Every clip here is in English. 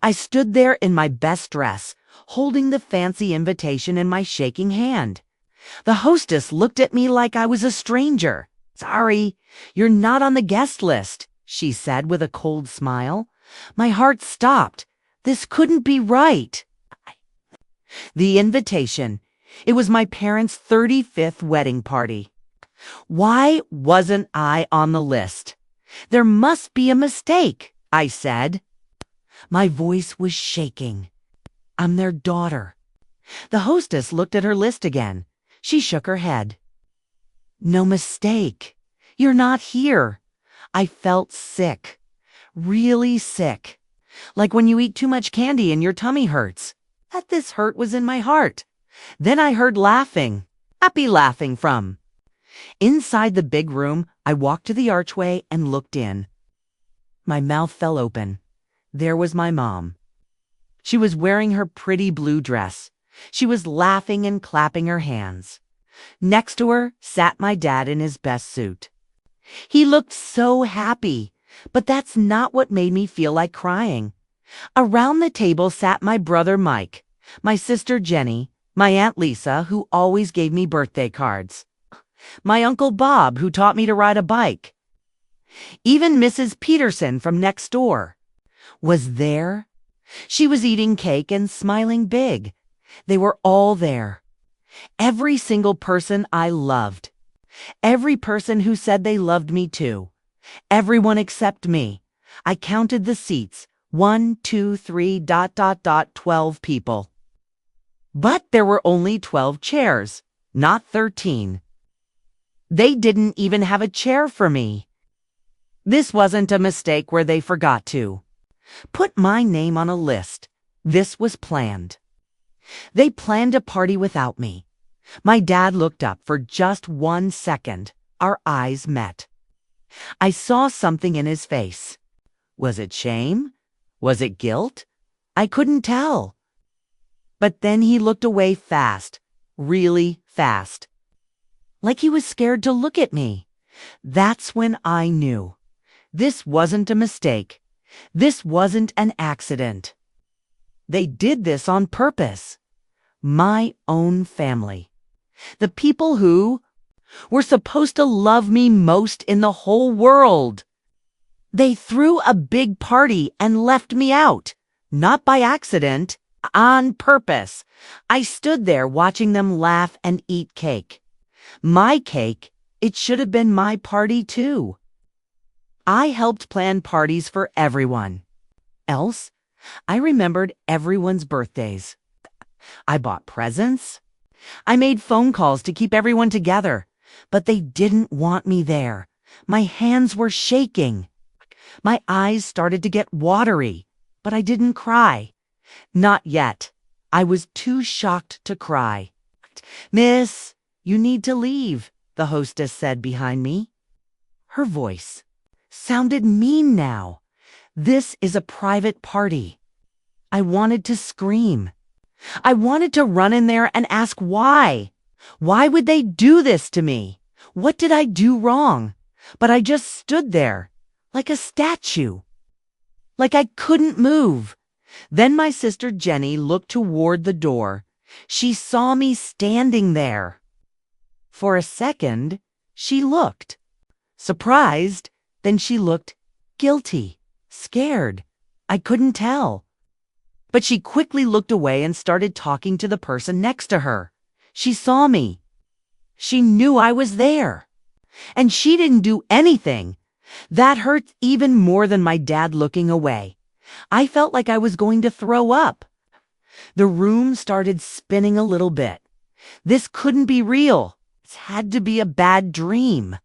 I stood there in my best dress, holding the fancy invitation in my shaking hand. The hostess looked at me like I was a stranger. "Sorry, you're not on the guest list," she said with a cold smile. My heart stopped. This couldn't be right. The invitation. It was my parents' 35th wedding party. Why wasn't I on the list? "There must be a mistake," I said. My voice was shaking. "I'm their daughter." The hostess looked at her list again. She shook her head. "No mistake. You're not here." I felt sick. Really sick. Like when you eat too much candy and your tummy hurts. That this hurt was in my heart. Then I heard laughing. Happy laughing from. Inside the big room, I walked to the archway and looked in. My mouth fell open. There was my mom. She was wearing her pretty blue dress. She was laughing and clapping her hands. Next to her sat my dad in his best suit. He looked so happy, but that's not what made me feel like crying. Around the table sat my brother Mike, my sister Jenny, my Aunt Lisa, who always gave me birthday cards, my Uncle Bob, who taught me to ride a bike. Even Mrs. Peterson from next door was there. She was eating cake and smiling big. They were all there. Every single person I loved. Every person who said they loved me too. Everyone except me. I counted the seats. 1, 2, 3, 12 people. But there were only 12 chairs, not 13. They didn't even have a chair for me. This wasn't a mistake where they forgot to put my name on a list. This was planned. They planned a party without me. My dad looked up for just 1 second. Our eyes met. I saw something in his face. Was it shame? Was it guilt? I couldn't tell. But then he looked away fast, really fast. Like he was scared to look at me. That's when I knew. This wasn't a mistake. This wasn't an accident. They did this on purpose. My own family. The people who were supposed to love me most in the whole world. They threw a big party and left me out. Not by accident, on purpose. I stood there watching them laugh and eat cake. My cake, it should have been my party too. I helped plan parties for everyone. Else, I remembered everyone's birthdays. I bought presents. I made phone calls to keep everyone together, but they didn't want me there. My hands were shaking. My eyes started to get watery, but I didn't cry. Not yet. I was too shocked to cry. "Miss, you need to leave," the hostess said behind me. Her voice sounded mean now. This is a private party. I wanted to scream. I wanted to run in there and ask why. Why would they do this to me? What did I do wrong? But I just stood there, like a statue. Like I couldn't move. Then my sister Jenny looked toward the door. She saw me standing there. For a second, she looked surprised. Then she looked guilty, scared. I couldn't tell. But she quickly looked away and started talking to the person next to her. She saw me. She knew I was there. And she didn't do anything. That hurt even more than my dad looking away. I felt like I was going to throw up. The room started spinning a little bit. This couldn't be real. This had to be a bad dream.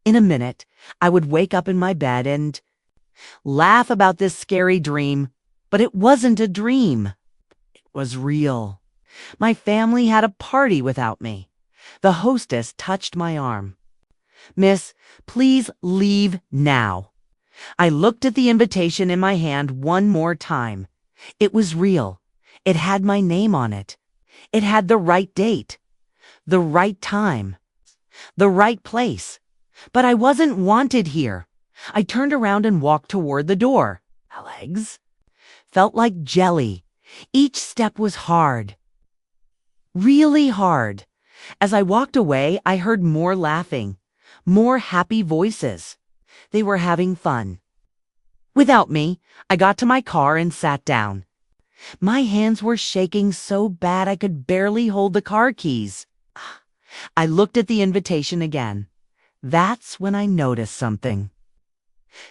In a minute, I would wake up in my bed and laugh about this scary dream, but it wasn't a dream. It was real. My family had a party without me. The hostess touched my arm. "Miss, please leave now." I looked at the invitation in my hand one more time. It was real. It had my name on it. It had the right date, the right time, the right place. But I wasn't wanted here. I turned around and walked toward the door. Legs? felt like jelly. Each step was hard. Really hard. As I walked away, I heard more laughing, more happy voices. They were having fun. Without me, I got to my car and sat down. My hands were shaking so bad I could barely hold the car keys. I looked at the invitation again. That's when I noticed something.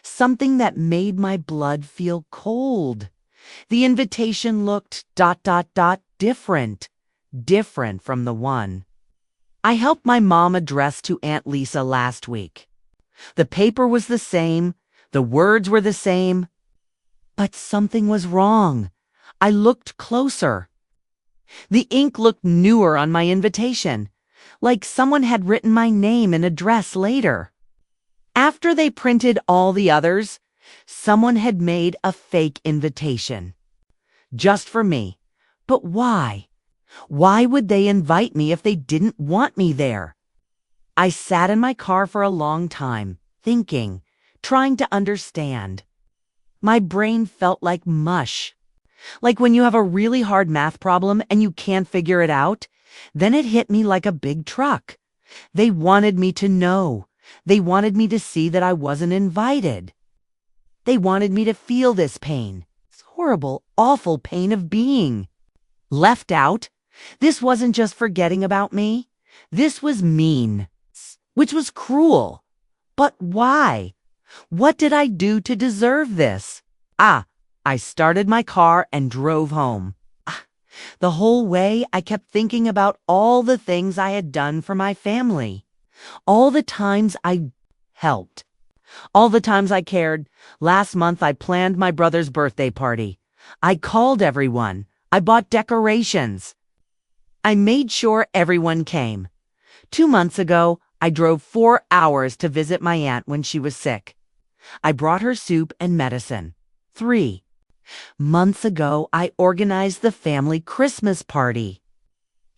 Something that made my blood feel cold. The invitation looked ... different. Different from the one I helped my mom address to Aunt Lisa last week. The paper was the same, the words were the same, but something was wrong. I looked closer. The ink looked newer on my invitation, like someone had written my name and address later. After they printed all the others, someone had made a fake invitation. Just for me. But why? Why would they invite me if they didn't want me there? I sat in my car for a long time, thinking, trying to understand. My brain felt like mush. Like when you have a really hard math problem and you can't figure it out, then it hit me like a big truck. They wanted me to know. They wanted me to see that I wasn't invited. They wanted me to feel this pain, this horrible, awful pain of being left out. This wasn't just forgetting about me. This was mean, which was cruel. But why? What did I do to deserve this? I started my car and drove home. The whole way I kept thinking about all the things I had done for my family. All the times I helped. All the times I cared. Last month I planned my brother's birthday party. I called everyone. I bought decorations. I made sure everyone came. 2 months ago, I drove 4 hours to visit my aunt when she was sick. I brought her soup and medicine. 3 months ago, I organized the family Christmas party.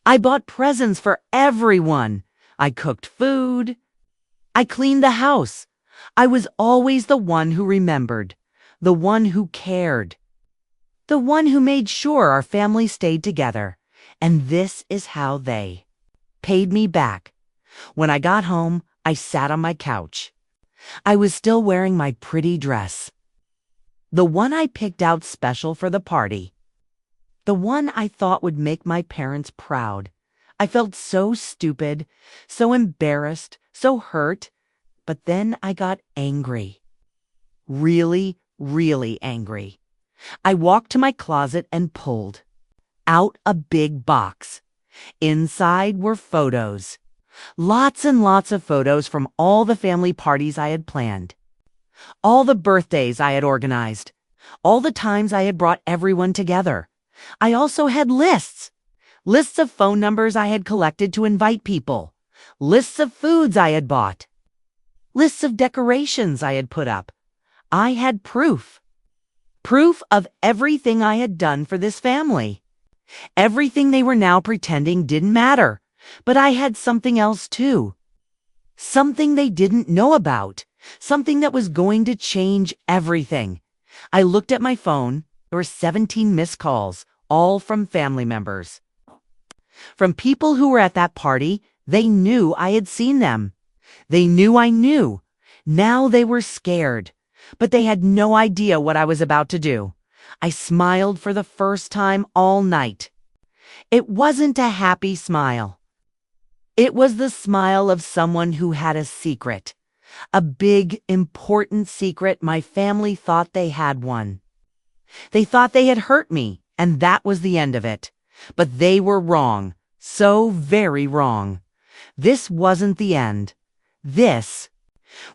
I bought presents for everyone. I cooked food. I cleaned the house. I was always the one who remembered, the one who cared, the one who made sure our family stayed together. And this is how they paid me back. When I got home, I sat on my couch. I was still wearing my pretty dress. The one I picked out special for the party. The one I thought would make my parents proud. I felt so stupid, so embarrassed, so hurt. But then I got angry. Really, really angry. I walked to my closet and pulled out a big box. Inside were photos. Lots and lots of photos from all the family parties I had planned. All the birthdays I had organized. All the times I had brought everyone together. I also had lists. Lists of phone numbers I had collected to invite people. Lists of foods I had bought. Lists of decorations I had put up. I had proof. Proof of everything I had done for this family. Everything they were now pretending didn't matter. But I had something else too. Something they didn't know about. Something that was going to change everything. I looked at my phone. There were 17 missed calls, all from family members. From people who were at that party. They knew I had seen them. They knew I knew. Now they were scared. But they had no idea what I was about to do. I smiled for the first time all night. It wasn't a happy smile. It was the smile of someone who had a secret. A big, important secret. My family thought they had one. They thought they had hurt me, and that was the end of it. But they were wrong. So very wrong. This wasn't the end. This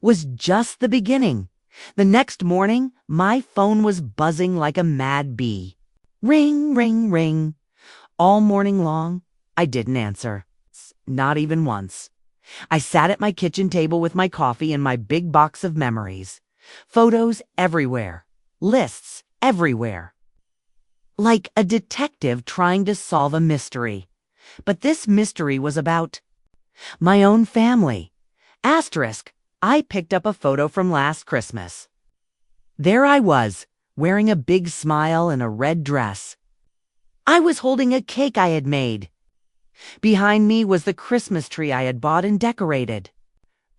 was just the beginning. The next morning, my phone was buzzing like a mad bee. Ring, ring, ring. All morning long, I didn't answer. Not even once. I sat at my kitchen table with my coffee and my big box of memories. Photos everywhere. Lists everywhere. Like a detective trying to solve a mystery. But this mystery was about my own family. Asterisk. I picked up a photo from last Christmas. There I was, wearing a big smile and a red dress. I was holding a cake I had made. Behind me was the Christmas tree I had bought and decorated.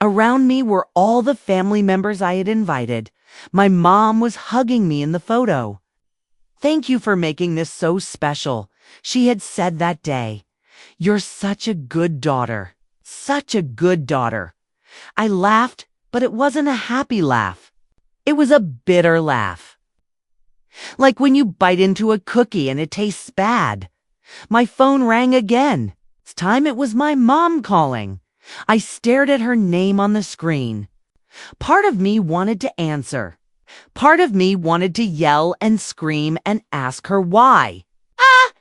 Around me were all the family members I had invited. My mom was hugging me in the photo. "Thank you for making this so special," she had said that day. "You're such a good daughter. Such a good daughter." I laughed, but it wasn't a happy laugh. It was a bitter laugh. Like when you bite into a cookie and it tastes bad. My phone rang again. This time it was my mom calling. I stared at her name on the screen. Part of me wanted to answer. Part of me wanted to yell and scream and ask her why. Ah!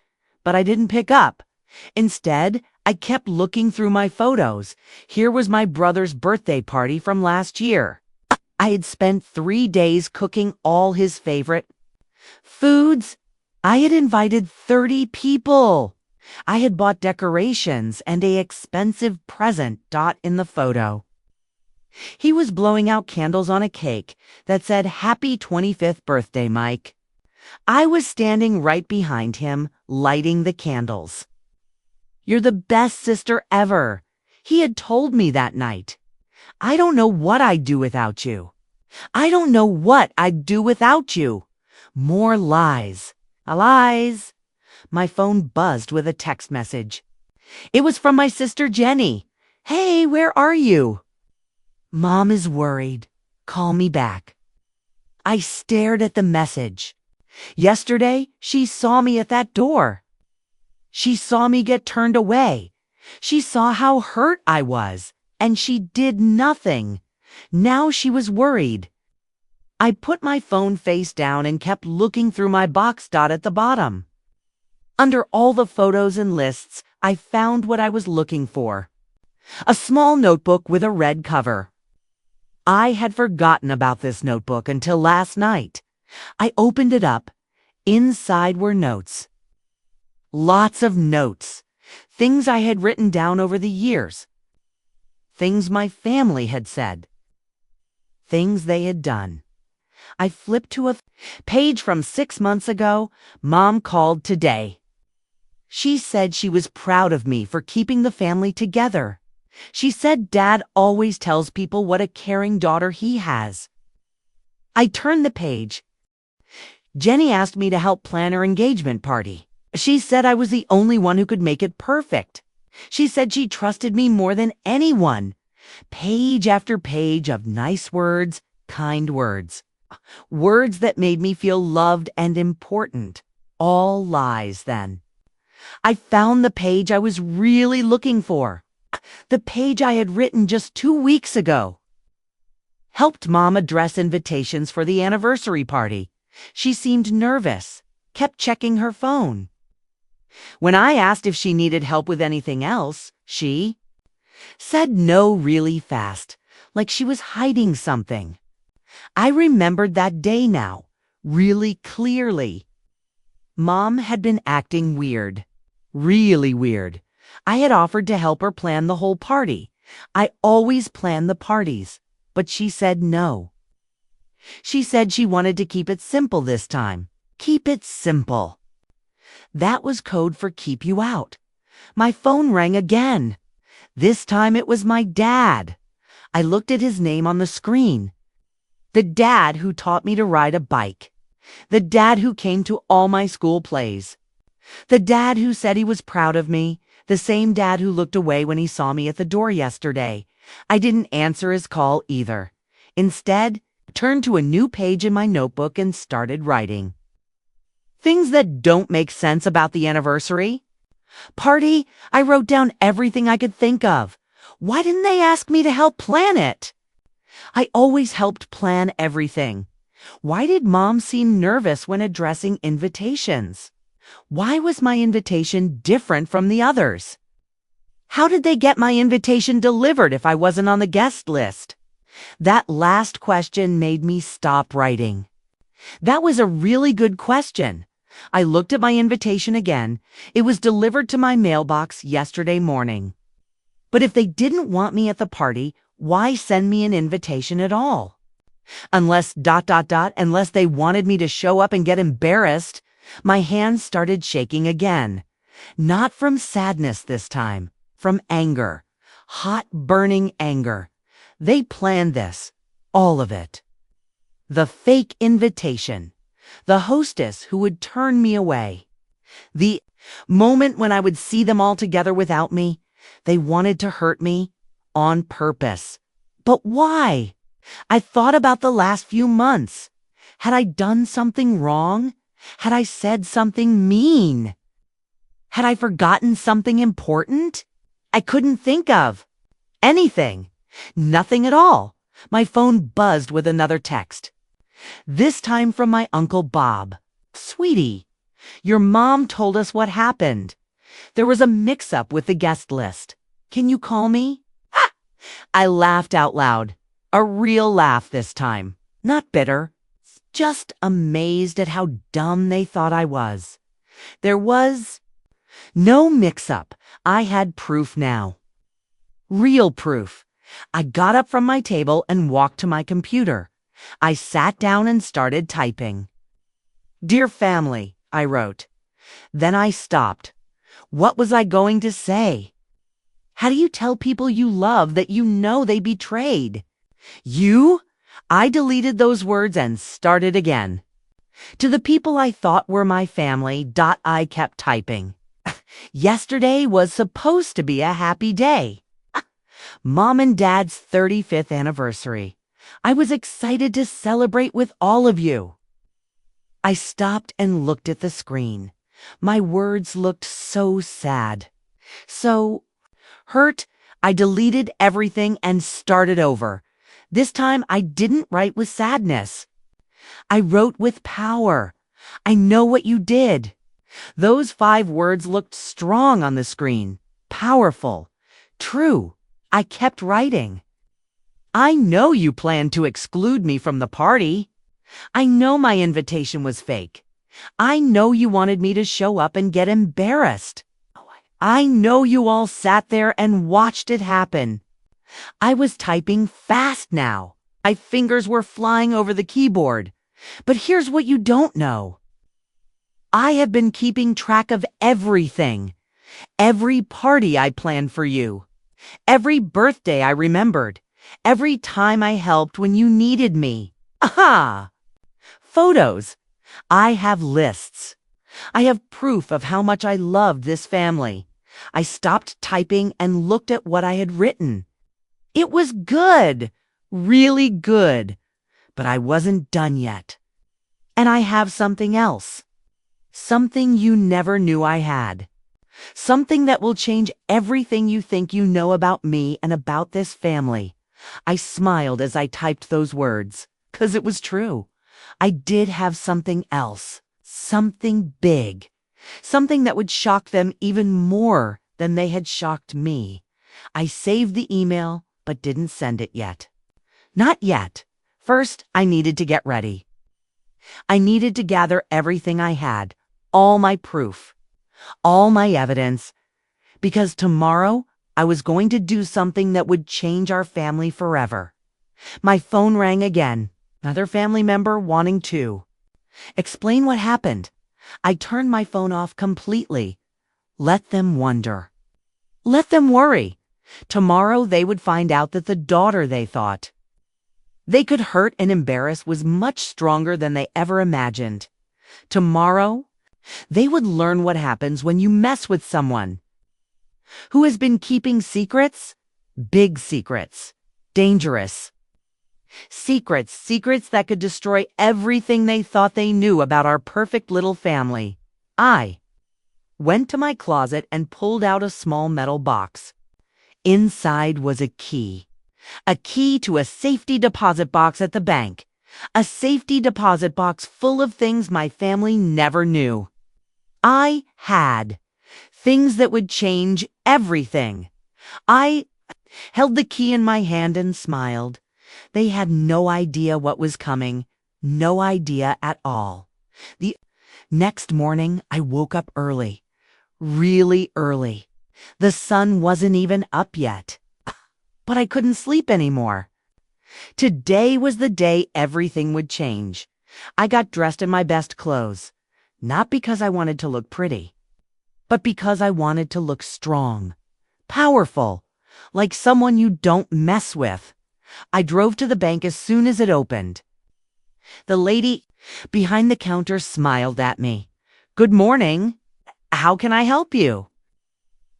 But I didn't pick up. Instead, I kept looking through my photos. Here was my brother's birthday party from last year. I had spent 3 days cooking all his favorite foods. I had invited 30 people. I had bought decorations and an expensive present in the photo. He was blowing out candles on a cake that said, "Happy 25th birthday, Mike." I was standing right behind him, lighting the candles. "You're the best sister ever," he had told me that night. "I don't know what I'd do without you. I don't know what I'd do without you." More lies. Lies. My phone buzzed with a text message. It was from my sister Jenny. "Hey, where are you?" "Mom is worried. Call me back." I stared at the message. Yesterday, she saw me at that door. She saw me get turned away. She saw how hurt I was, and she did nothing. Now she was worried. I put my phone face down and kept looking through my box at the bottom. Under all the photos and lists, I found what I was looking for. A small notebook with a red cover. I had forgotten about this notebook until last night. I opened it up. Inside were notes. Lots of notes. Things I had written down over the years. Things my family had said. Things they had done. I flipped to a page from 6 months ago. Mom called today. She said she was proud of me for keeping the family together. She said Dad always tells people what a caring daughter he has. I turned the page. Jenny asked me to help plan her engagement party. She said I was the only one who could make it perfect. She said she trusted me more than anyone. Page after page of nice words, kind words. Words that made me feel loved and important. All lies, then. I found the page I was really looking for. The page I had written just 2 weeks ago. Helped Mom address invitations for the anniversary party. She seemed nervous, kept checking her phone. When I asked if she needed help with anything else, she said no really fast, like she was hiding something. I remembered that day now, really clearly. Mom had been acting weird. Really weird. I had offered to help her plan the whole party. I always plan the parties, but she said no. She said she wanted to keep it simple this time. Keep it simple. That was code for keep you out. My phone rang again. This time it was my dad. I looked at his name on the screen. The dad who taught me to ride a bike. The dad who came to all my school plays. The dad who said he was proud of me. The same dad who looked away when he saw me at the door yesterday. I didn't answer his call either. Instead, turned to a new page in my notebook and started writing. Things that don't make sense about the anniversary. Party, I wrote down everything I could think of. Why didn't they ask me to help plan it? I always helped plan everything. Why did Mom seem nervous when addressing invitations? Why was my invitation different from the others? How did they get my invitation delivered if I wasn't on the guest list? That last question made me stop writing. That was a really good question. I looked at my invitation again. It was delivered to my mailbox yesterday morning. But if they didn't want me at the party, why send me an invitation at all? Unless they wanted me to show up and get embarrassed. My hands started shaking again. Not from sadness this time, from anger. Hot, burning anger. They planned this. All of it. The fake invitation. The hostess who would turn me away. The moment when I would see them all together without me. They wanted to hurt me on purpose. But why? I thought about the last few months. Had I done something wrong? Had I said something mean? Had I forgotten something important? I couldn't think of anything. Nothing at all. My phone buzzed with another text. This time from my Uncle Bob. Sweetie, your mom told us what happened. There was a mix-up with the guest list. Can you call me? I laughed out loud. A real laugh this time. Not bitter. Just amazed at how dumb they thought I was. There was no mix-up. I had proof now. Real proof. I got up from my table and walked to my computer. I sat down and started typing. Dear family, I wrote. Then I stopped. What was I going to say? How do you tell people you love that you know they betrayed? You? I deleted those words and started again. To the people I thought were my family, I kept typing. Yesterday was supposed to be a happy day. Mom and Dad's 35th anniversary. I was excited to celebrate with all of you. I stopped and looked at the screen. My words looked so sad. So hurt, I deleted everything and started over. This time I didn't write with sadness. I wrote with power. I know what you did. Those 5 words looked strong on the screen. Powerful. True. I kept writing. I know you planned to exclude me from the party. I know my invitation was fake. I know you wanted me to show up and get embarrassed. I know you all sat there and watched it happen. I was typing fast now. My fingers were flying over the keyboard. But here's what you don't know. I have been keeping track of everything. Every party I planned for you. Every birthday I remembered. Every time I helped when you needed me. Aha! Photos. I have lists. I have proof of how much I loved this family. I stopped typing and looked at what I had written. It was good. Really good. But I wasn't done yet. And I have something else. Something you never knew I had. Something that will change everything you think you know about me and about this family. I smiled as I typed those words, 'cause it was true. I did have something else. Something big. Something that would shock them even more than they had shocked me. I saved the email, but didn't send it yet. Not yet. First, I needed to get ready. I needed to gather everything I had, all my proof, all my evidence, because tomorrow I was going to do something that would change our family forever. My phone rang again, another family member wanting to explain what happened. I turned my phone off completely. Let them wonder. Let them worry. Tomorrow they would find out that the daughter they thought they could hurt and embarrass was much stronger than they ever imagined. Tomorrow, they would learn what happens when you mess with someone who has been keeping secrets, big secrets, dangerous secrets that could destroy everything they thought they knew about our perfect little family. I went to my closet and pulled out a small metal box. Inside was a key to a safety deposit box at the bank, a safety deposit box full of things my family never knew. I had things that would change everything. I held the key in my hand and smiled. They had no idea what was coming, no idea at all. The next morning, I woke up early, really early. The sun wasn't even up yet, but I couldn't sleep anymore. Today was the day everything would change. I got dressed in my best clothes, not because I wanted to look pretty, but because I wanted to look strong, powerful, like someone you don't mess with. I drove to the bank as soon as it opened. The lady behind the counter smiled at me. "Good morning. How can I help you?"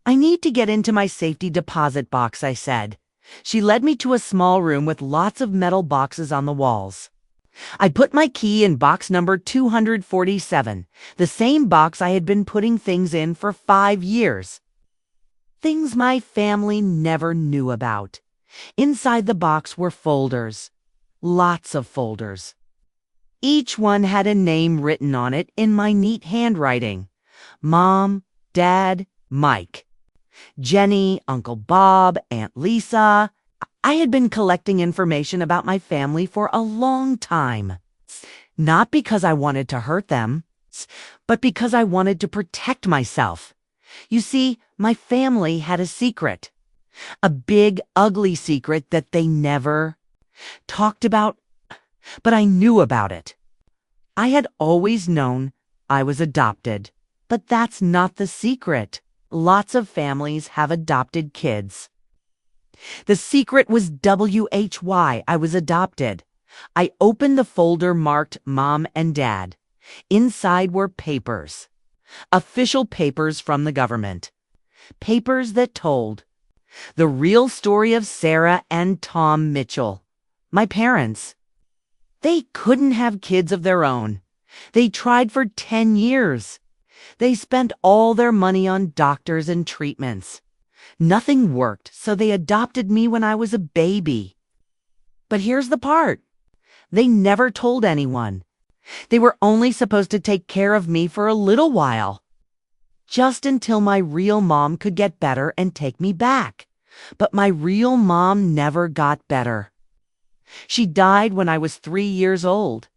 "I need to get into my safety deposit box," I said. She led me to a small room with lots of metal boxes on the walls. I put my key in box number 247, the same box I had been putting things in for 5 years. Things my family never knew about. Inside the box were folders. Lots of folders. Each one had a name written on it in my neat handwriting. Mom, Dad, Mike. Jenny, Uncle Bob, Aunt Lisa. I had been collecting information about my family for a long time. Not because I wanted to hurt them, but because I wanted to protect myself. You see, my family had a secret. A big, ugly secret that they never talked about, but I knew about it. I had always known I was adopted, but that's not the secret. Lots of families have adopted kids. The secret was WHY I was adopted. I opened the folder marked Mom and Dad. Inside were papers. Official papers from the government. Papers that told the real story of Sarah and Tom Mitchell, my parents. They couldn't have kids of their own. They tried for 10 years. They spent all their money on doctors and treatments. Nothing worked, so they adopted me when I was a baby. But here's the part. They never told anyone. They were only supposed to take care of me for a little while. Just until my real mom could get better and take me back. But my real mom never got better. She died when I was 3 years old.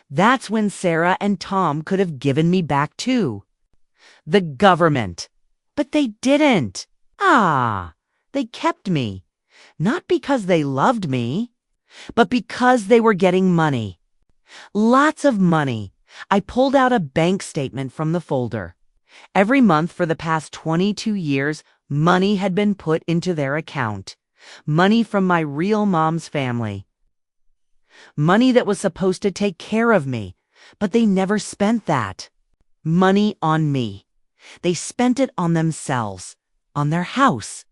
That's when Sarah and Tom could have given me back too. The government. But they didn't. They kept me. Not because they loved me, but because they were getting money. Lots of money. I pulled out a bank statement from the folder. Every month for the past 22 years, money had been put into their account. Money from my real mom's family. Money that was supposed to take care of me, but they never spent that. Money on me. They spent it on themselves, on their house,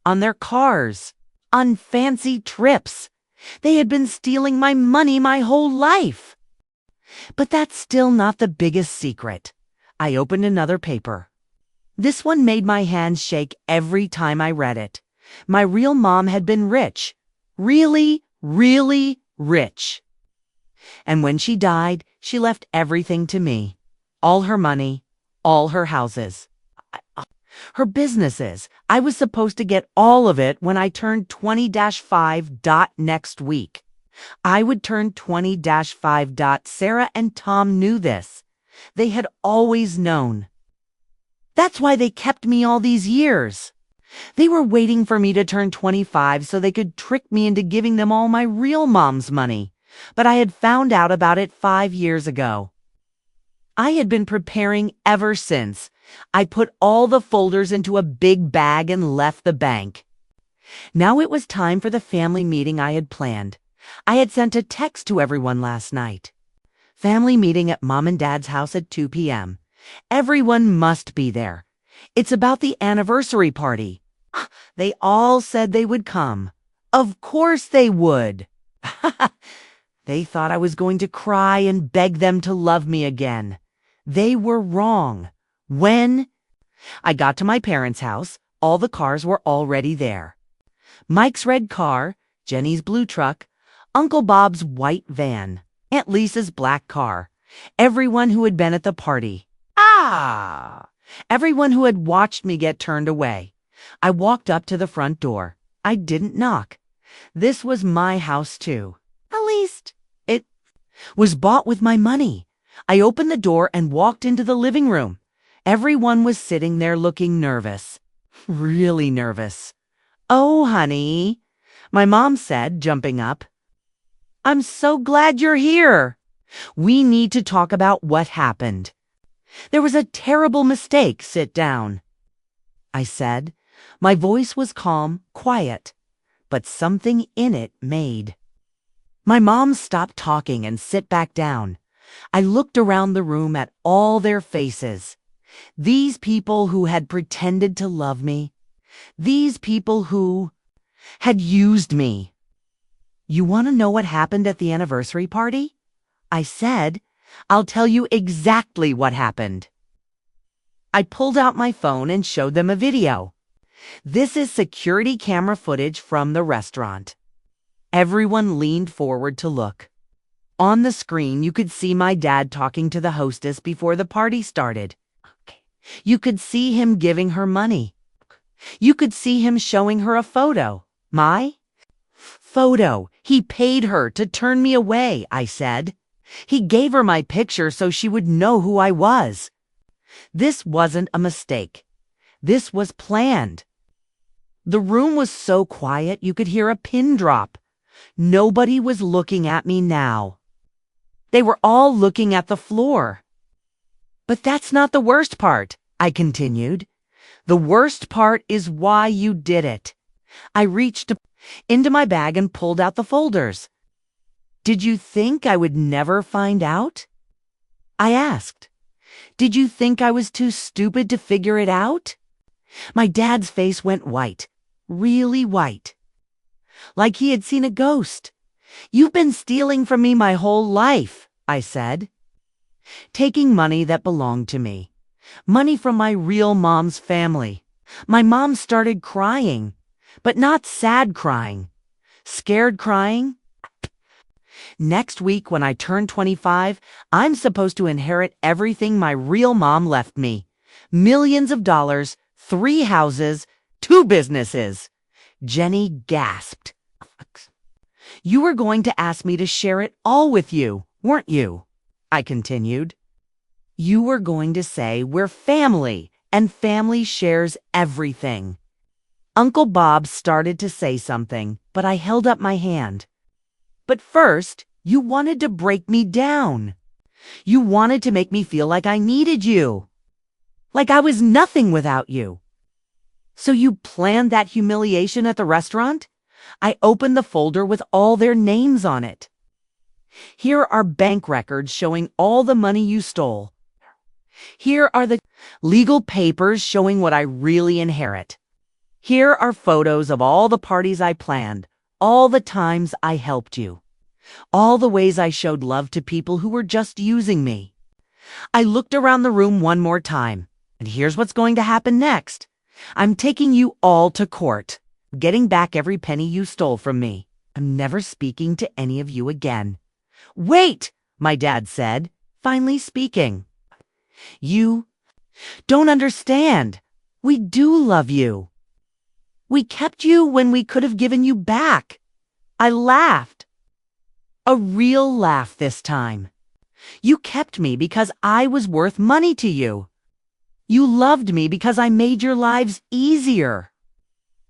on their cars, on fancy trips. They had been stealing my money my whole life. But that's still not the biggest secret. I opened another paper. This one made my hands shake every time I read it. My real mom had been rich. Really, really rich. And when she died, she left everything to me. All her money, all her houses, her businesses. I was supposed to get all of it when I turned 20-5. Next week. I would turn 20-5. Sarah and Tom knew this. They had always known. That's why they kept me all these years. They were waiting for me to turn 25 so they could trick me into giving them all my real mom's money. But I had found out about it 5 years ago. I had been preparing ever since. I put all the folders into a big bag and left the bank. Now it was time for the family meeting I had planned. I had sent a text to everyone last night. Family meeting at Mom and Dad's house at 2 p.m. Everyone must be there. It's about the anniversary party. They all said they would come. Of course they would. They thought I was going to cry and beg them to love me again. They were wrong. When I got to my parents' house, all the cars were already there. Mike's red car, Jenny's blue truck, Uncle Bob's white van, Aunt Lisa's black car, everyone who had been at the party. Everyone who had watched me get turned away. I walked up to the front door. I didn't knock. This was my house too. At least, it was bought with my money. I opened the door and walked into the living room. Everyone was sitting there looking nervous. Really nervous. "Oh, honey." My mom said, jumping up. "I'm so glad you're here. We need to talk about what happened. There was a terrible mistake. Sit down," I said. My voice was calm, quiet, but something in it made. My mom stopped talking and sit back down. I looked around the room at all their faces. These people who had pretended to love me. These people who had used me. "You want to know what happened at the anniversary party?" I said. "I'll tell you exactly what happened." I pulled out my phone and showed them a video. This is security camera footage from the restaurant. Everyone leaned forward to look. On the screen, you could see my dad talking to the hostess before the party started. You could see him giving her money. You could see him showing her a photo. My photo. He paid her to turn me away, I said. He gave her my picture so she would know who I was. This wasn't a mistake. This was planned. The room was so quiet you could hear a pin drop. Nobody was looking at me now. They were all looking at the floor. "But that's not the worst part," I continued. "The worst part is why you did it." I reached into my bag and pulled out the folders. "Did you think I would never find out?" I asked. "Did you think I was too stupid to figure it out?" My dad's face went white, really white, like he had seen a ghost. "You've been stealing from me my whole life," I said. "Taking money that belonged to me. Money from my real mom's family." My mom started crying, but not sad crying. Scared crying. "Next week when I turn 25, I'm supposed to inherit everything my real mom left me. Millions of dollars, 3 houses, 2 businesses." Jenny gasped. "You were going to ask me to share it all with you, weren't you?" I continued. "You were going to say we're family, and family shares everything." Uncle Bob started to say something, but I held up my hand. "But first, you wanted to break me down. You wanted to make me feel like I needed you. Like I was nothing without you. So you planned that humiliation at the restaurant?" I opened the folder with all their names on it. "Here are bank records showing all the money you stole. Here are the legal papers showing what I really inherit. Here are photos of all the parties I planned, all the times I helped you, all the ways I showed love to people who were just using me." I looked around the room one more time, and here's what's going to happen next. "I'm taking you all to court, getting back every penny you stole from me. I'm never speaking to any of you again." "Wait," my dad said, finally speaking. "You don't understand. We do love you. We kept you when we could have given you back." I laughed. A real laugh this time. "You kept me because I was worth money to you. You loved me because I made your lives easier.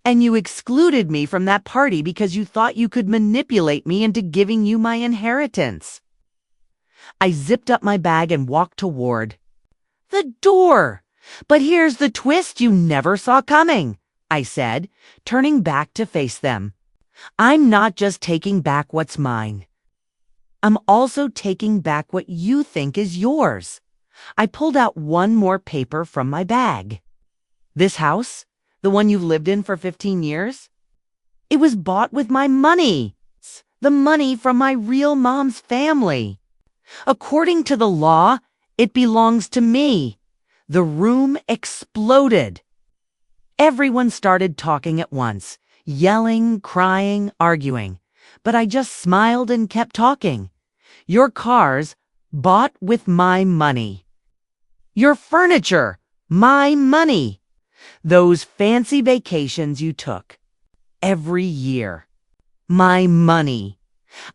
And you excluded me from that party because you thought you could manipulate me into giving you my inheritance." I zipped up my bag and walked toward the door. "But here's the twist you never saw coming," I said, turning back to face them. "I'm not just taking back what's mine. I'm also taking back what you think is yours." I pulled out one more paper from my bag. "This house, the one you've lived in for 15 years, it was bought with my money. The money from my real mom's family. According to the law, it belongs to me." The room exploded. Everyone started talking at once, yelling, crying, arguing. But I just smiled and kept talking. "Your cars, bought with my money. Your furniture, my money. Those fancy vacations you took every year, my money."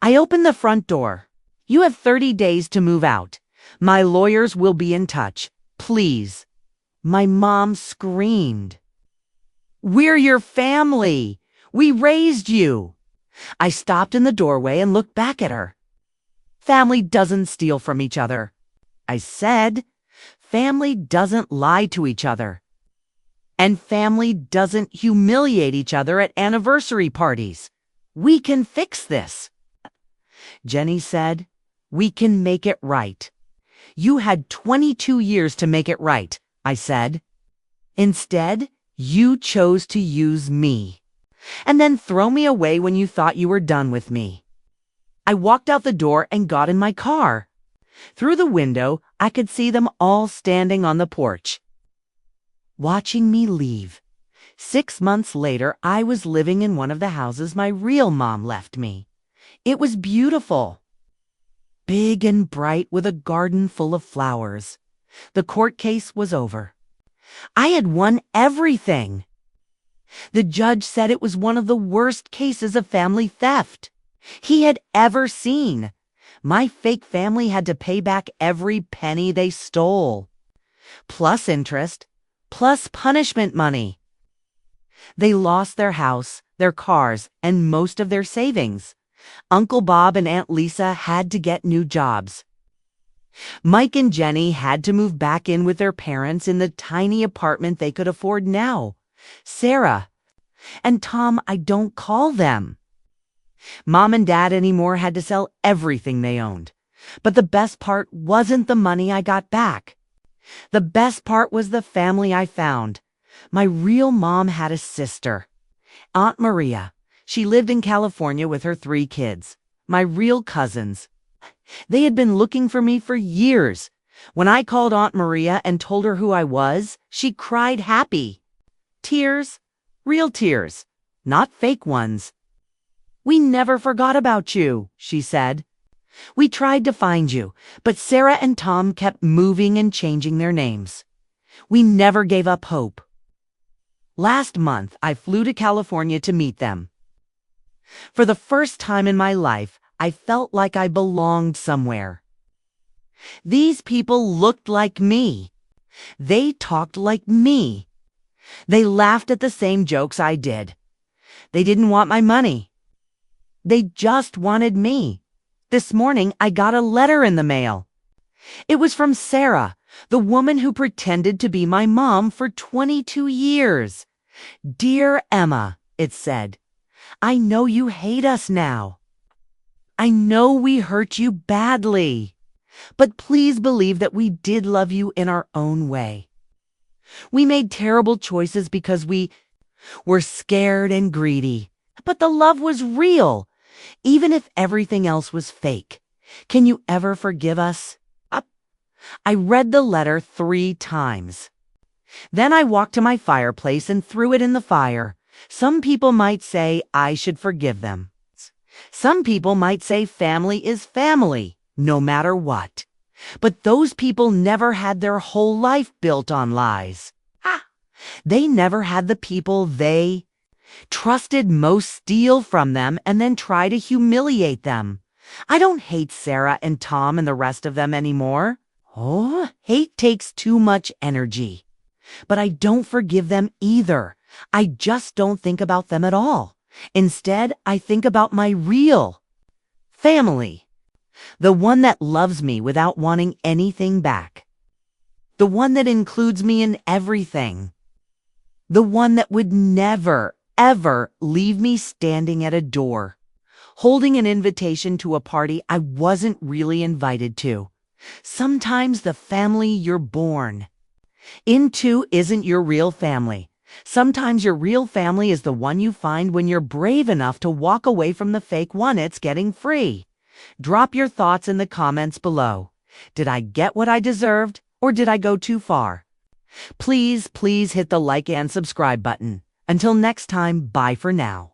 I opened the front door. "You have 30 days to move out. My lawyers will be in touch. Please." My mom screamed. "We're your family. We raised you. I stopped in the doorway and looked back at her. Family doesn't steal from each other. I said, family doesn't lie to each other. And family doesn't humiliate each other at anniversary parties. We can fix this. Jenny said, we can make it right. You had 22 years to make it right, I said. Instead, you chose to use me, and then throw me away when you thought you were done with me. I walked out the door and got in my car. Through the window, I could see them all standing on the porch, watching me leave. 6 months later, I was living in one of the houses my real mom left me. It was beautiful, big and bright with a garden full of flowers. The court case was over. I had won everything. The judge said it was one of the worst cases of family theft he had ever seen. My fake family had to pay back every penny they stole, plus interest, plus punishment money. They lost their house, their cars, and most of their savings. Uncle Bob and Aunt Lisa had to get new jobs. Mike and Jenny had to move back in with their parents in the tiny apartment they could afford now. Sarah and Tom, I don't call them Mom and Dad anymore, had to sell everything they owned. But the best part wasn't the money I got back. The best part was the family I found. My real mom had a sister, Aunt Maria. She lived in California with her 3 kids, my real cousins. They had been looking for me for years. When I called Aunt Maria and told her who I was, she cried happy. Tears, real tears, not fake ones. We never forgot about you, she said. We tried to find you, but Sarah and Tom kept moving and changing their names. We never gave up hope. Last month, I flew to California to meet them. For the first time in my life, I felt like I belonged somewhere. These people looked like me. They talked like me. They laughed at the same jokes I did. They didn't want my money. They just wanted me. This morning, I got a letter in the mail. It was from Sarah, the woman who pretended to be my mom for 22 years. Dear Emma, it said, I know you hate us now. I know we hurt you badly, but please believe that we did love you in our own way. We made terrible choices because we were scared and greedy, but the love was real, even if everything else was fake. Can you ever forgive us? I read the letter 3 times. Then I walked to my fireplace and threw it in the fire. Some people might say I should forgive them. Some people might say family is family, no matter what. But those people never had their whole life built on lies. They never had the people they trusted most steal from them and then try to humiliate them. I don't hate Sarah and Tom and the rest of them anymore. Hate takes too much energy. But I don't forgive them either. I just don't think about them at all. Instead, I think about my real family. The one that loves me without wanting anything back. The one that includes me in everything. The one that would never, ever leave me standing at a door, holding an invitation to a party I wasn't really invited to. Sometimes the family you're born into isn't your real family. Sometimes your real family is the one you find when you're brave enough to walk away from the fake one it's getting free. Drop your thoughts in the comments below. Did I get what I deserved, or did I go too far? Please hit the like and subscribe button. Until next time, bye for now.